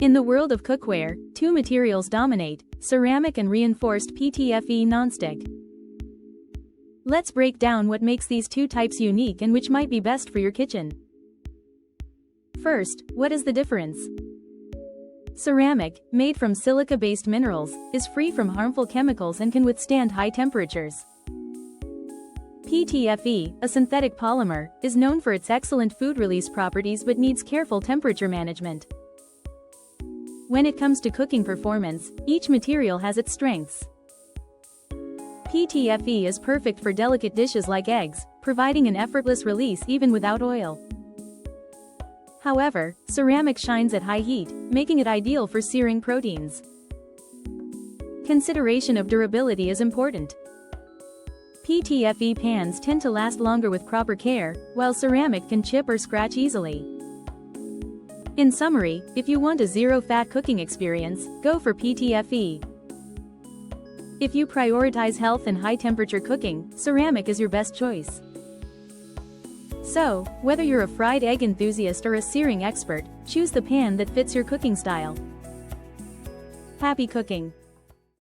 In the world of cookware, two materials dominate: ceramic and reinforced PTFE nonstick. Let's break down what makes these two types unique and which might be best for your kitchen. First, what is the difference? Ceramic, made from silica-based minerals, is free from harmful chemicals and can withstand high temperatures. PTFE, a synthetic polymer, is known for its excellent food release properties but needs careful temperature management. When it comes to cooking performance, each material has its strengths. PTFE is perfect for delicate dishes like eggs, providing an effortless release even without oil. However, ceramic shines at high heat, making it ideal for searing proteins. Consideration of durability is important. PTFE pans tend to last longer with proper care, while ceramic can chip or scratch easily. In summary, if you want a zero-fat cooking experience, go for PTFE. If you prioritize health and high-temperature cooking, ceramic is your best choice. So, whether you're a fried egg enthusiast or a searing expert, choose the pan that fits your cooking style. Happy cooking!